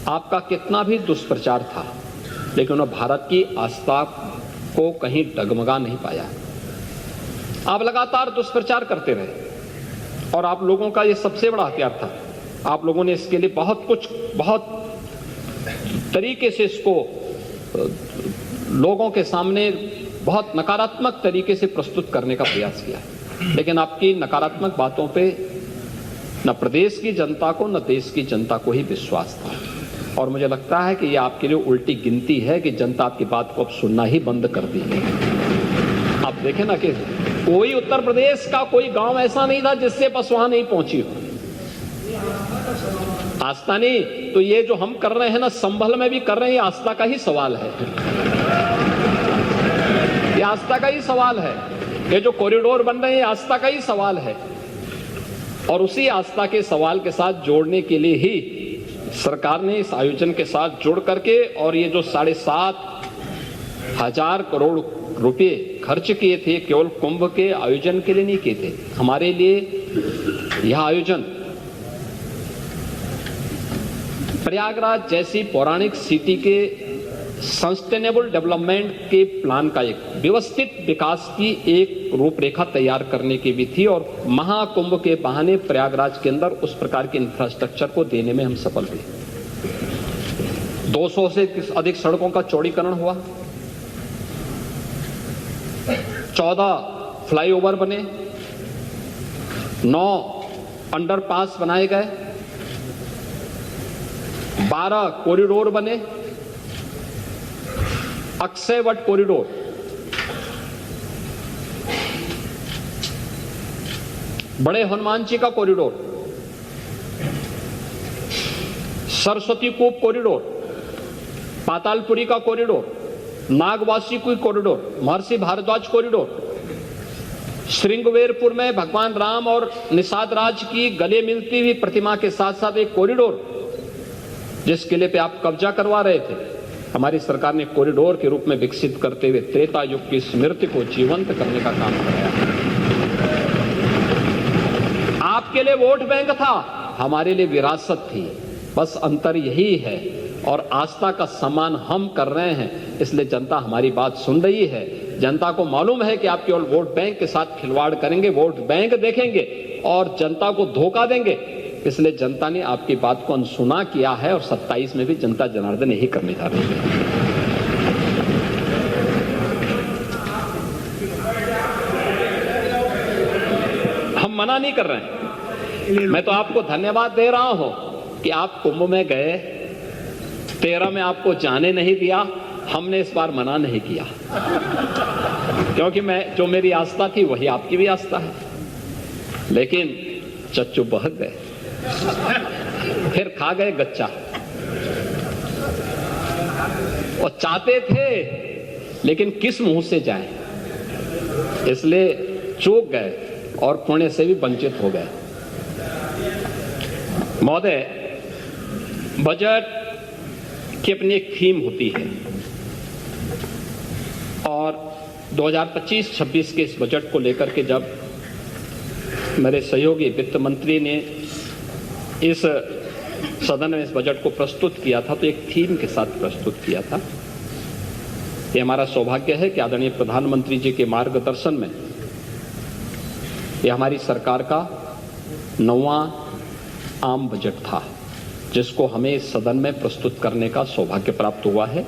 आपका कितना भी दुष्प्रचार था, लेकिन उन्होंने भारत की आस्था को कहीं डगमगा नहीं पाया। आप लगातार दुष्प्रचार करते रहे और आप लोगों का ये सबसे बड़ा हथियार था। आप लोगों ने इसके लिए बहुत तरीके से इसको लोगों के सामने बहुत नकारात्मक तरीके से प्रस्तुत करने का प्रयास किया, लेकिन आपकी नकारात्मक बातों पे न प्रदेश की जनता को न देश की जनता को ही विश्वास था। और मुझे लगता है कि ये आपके लिए उल्टी गिनती है कि जनता आपकी बात को अब सुनना ही बंद कर दी है। आप देखें ना कि कोई उत्तर प्रदेश का कोई गांव ऐसा नहीं था जिससे बस वहां नहीं पहुंची हो आस्था। नहीं तो ये जो हम कर रहे हैं ना, संभल में भी कर रहे हैं, ये आस्था का ही सवाल है। ये आस्था का ही सवाल है। ये जो कॉरिडोर बन रहे हैं, ये आस्था का ही सवाल है। और उसी आस्था के सवाल के साथ जोड़ने के लिए ही सरकार ने इस आयोजन के साथ जुड़ करके, और ये जो 7,500 करोड़ रुपए खर्च किए थे, केवल कुंभ के आयोजन के लिए नहीं किए थे। हमारे लिए यह आयोजन प्रयागराज जैसी पौराणिक सिटी के सस्टेनेबल डेवलपमेंट के प्लान का, एक व्यवस्थित विकास की एक रूपरेखा तैयार करने की भी थी। और महाकुंभ के बहाने प्रयागराज के अंदर उस प्रकार के इंफ्रास्ट्रक्चर को देने में हम सफल हुए। 200 से अधिक सड़कों का चौड़ीकरण हुआ, 14 फ्लाईओवर बने, 9 अंडरपास बनाए गए, 12 कॉरिडोर बने, अक्षयवट कॉरिडोर, बड़े हनुमान जी का कॉरिडोर, सरस्वती कूप कॉरिडोर, पातालपुरी का कॉरिडोर, नागवासी की कॉरिडोर, महर्षि भारद्वाज कॉरिडोर, श्रृंगवेरपुर में भगवान राम और निषाद राज की गले मिलती हुई प्रतिमा के साथ साथ एक कॉरिडोर, जिस किले पे आप कब्जा करवा रहे थे, हमारी सरकार ने कॉरिडोर के रूप में विकसित करते हुए त्रेता युग की स्मृति को जीवंत करने का काम कराया। आपके लिए वोट बैंक था, हमारे लिए विरासत थी। बस अंतर यही है। और आस्था का सम्मान हम कर रहे हैं, इसलिए जनता हमारी बात सुन रही है। जनता को मालूम है कि आप केवल वोट बैंक के साथ खिलवाड़ करेंगे, वोट बैंक देखेंगे और जनता को धोखा देंगे, इसलिए जनता ने आपकी बात को अनसुना किया है। और 27 में भी जनता जनार्दन यही करने जा रही है। हम मना नहीं कर रहे हैं। मैं तो आपको धन्यवाद दे रहा हूं कि आप कुंभ में गए, 13 में आपको जाने नहीं दिया। हमने इस बार मना नहीं किया, क्योंकि जो मेरी आस्था थी वही आपकी भी आस्था है। लेकिन चच्चू बहक गए, फिर खा गए गच्चा। और चाहते थे लेकिन किस मुंह से जाएं, इसलिए चूक गए और पुण्य से भी वंचित हो गए। महोदय, बजट की अपनी एक थीम होती है और 2025-26 के इस बजट को लेकर के जब मेरे सहयोगी वित्त मंत्री ने इस सदन में इस बजट को प्रस्तुत किया था, तो एक थीम के साथ प्रस्तुत किया था। ये हमारा सौभाग्य है कि आदरणीय प्रधानमंत्री जी के मार्गदर्शन में ये हमारी सरकार का 9वां आम बजट था, जिसको हमें इस सदन में प्रस्तुत करने का सौभाग्य प्राप्त हुआ है।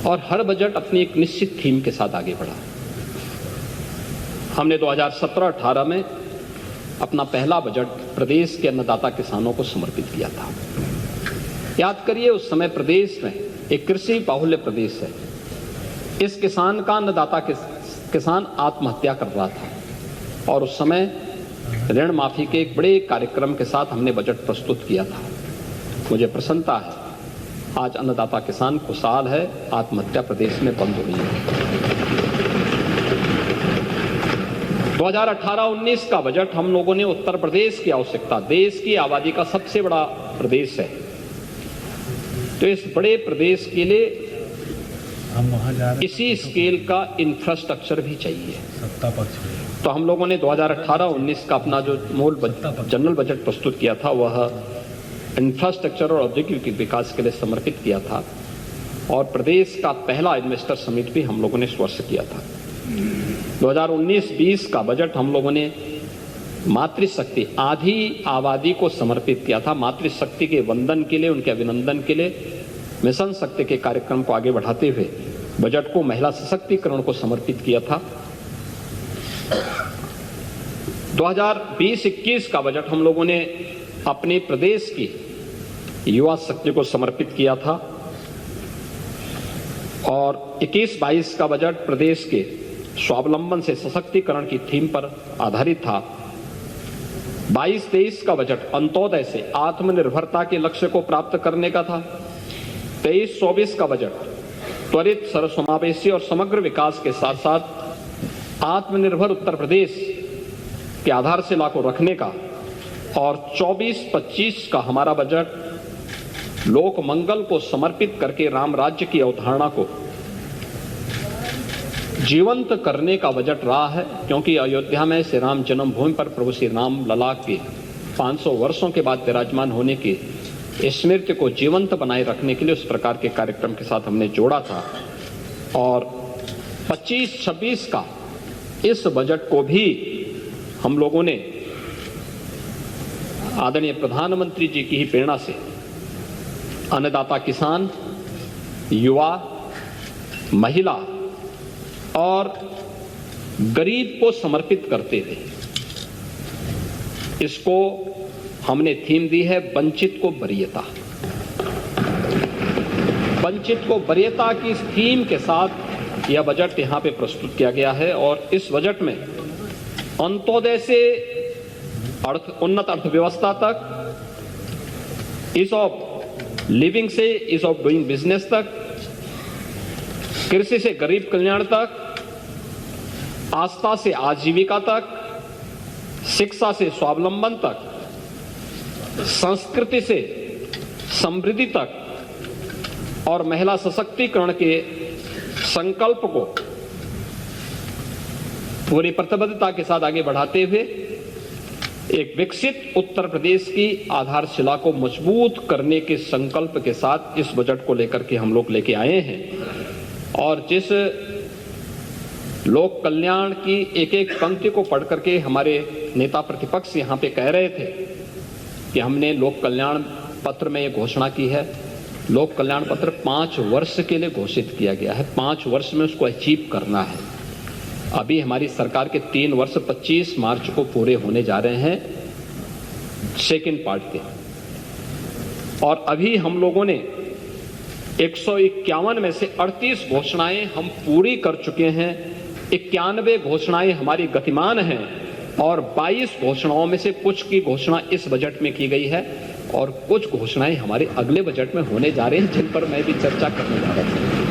और हर बजट अपनी एक निश्चित थीम के साथ आगे बढ़ा। हमने 2017-18 में अपना पहला बजट प्रदेश के अन्नदाता किसानों को समर्पित किया था। याद करिए, उस समय प्रदेश में एक कृषि बाहुल्य प्रदेश है। इस किसान का अन्नदाता किसान आत्महत्या कर रहा था और उस समय ऋण माफी के एक बड़े कार्यक्रम के साथ हमने बजट प्रस्तुत किया था। मुझे प्रसन्नता है, आज अन्नदाता किसान खुशहाल है, आत्महत्या प्रदेश में बंद हुई है। 2018-19 का बजट हम लोगों ने उत्तर प्रदेश की आवश्यकता, देश की आबादी का सबसे बड़ा प्रदेश है, तो इस बड़े प्रदेश के लिए इसी स्केल का इंफ्रास्ट्रक्चर भी चाहिए। तो हम लोगों ने 2018-19 का अपना जो मूल जनरल बजट प्रस्तुत किया था, वह इंफ्रास्ट्रक्चर और औद्योगिक विकास के लिए समर्पित किया था और प्रदेश का पहला इन्वेस्टर समिट भी हम लोगों ने इस वर्ष किया था। 2019-20 का बजट हम लोगों ने मातृशक्ति, आधी आबादी को समर्पित किया था। मातृशक्ति के वंदन के लिए, उनके अभिनंदन के लिए मिशन शक्ति के कार्यक्रम को आगे बढ़ाते हुए बजट को महिला सशक्तिकरण को समर्पित किया था। 2020-21 का बजट हम लोगों ने अपने प्रदेश की युवा शक्ति को समर्पित किया था और 21-22 का बजट प्रदेश के स्वावलंबन से सशक्तिकरण की थीम पर आधारित था। 22-23 का बजट अंत्योदय से आत्मनिर्भरता के लक्ष्य को प्राप्त करने का था। 23-24 का बजट त्वरित, सर्वसमावेशी और समग्र विकास के साथ साथ आत्मनिर्भर उत्तर प्रदेश के आधारशिला को रखने का, और 24-25 का हमारा बजट लोक मंगल को समर्पित करके राम राज्य की अवधारणा को जीवंत करने का बजट रहा है, क्योंकि अयोध्या में श्री राम जन्मभूमि पर प्रभु श्री राम लला के 500 वर्षों के बाद विराजमान होने की स्मृति को जीवंत बनाए रखने के लिए उस प्रकार के कार्यक्रम के साथ हमने जोड़ा था। और 25-26 का इस बजट को भी हम लोगों ने आदरणीय प्रधानमंत्री जी की ही प्रेरणा से अन्नदाता किसान, युवा, महिला और गरीब को समर्पित करते थे। इसको हमने थीम दी है वंचित को वरीयता। वंचित को वरीयता की इस थीम के साथ यह बजट यहां पे प्रस्तुत किया गया है और इस बजट में अंत्योदय से उन्नत अर्थव्यवस्था तक, ईज ऑफ लिविंग से ईज ऑफ डूइंग बिजनेस तक, कृषि से गरीब कल्याण तक, आस्था से आजीविका तक, शिक्षा से स्वावलंबन तक, संस्कृति से समृद्धि तक और महिला सशक्तिकरण के संकल्प को पूरी प्रतिबद्धता के साथ आगे बढ़ाते हुए एक विकसित उत्तर प्रदेश की आधारशिला को मजबूत करने के संकल्प के साथ इस बजट को लेकर के हम लोग लेके आए हैं। और जिस लोक कल्याण की एक एक पंक्ति को पढ़ करके हमारे नेता प्रतिपक्ष यहाँ पे कह रहे थे कि हमने लोक कल्याण पत्र में ये घोषणा की है। लोक कल्याण पत्र 5 वर्ष के लिए घोषित किया गया है, 5 वर्ष में उसको अचीव करना है। अभी हमारी सरकार के 3 वर्ष 25 मार्च को पूरे होने जा रहे हैं सेकेंड पार्ट के, और अभी हम लोगों ने 151 में से 38 घोषणाएं हम पूरी कर चुके हैं। 91 घोषणाएं हमारी गतिमान हैं और 22 घोषणाओं में से कुछ की घोषणा इस बजट में की गई है और कुछ घोषणाएं हमारे अगले बजट में होने जा रहे हैं, जिन पर मैं भी चर्चा करने जा रहा हूं।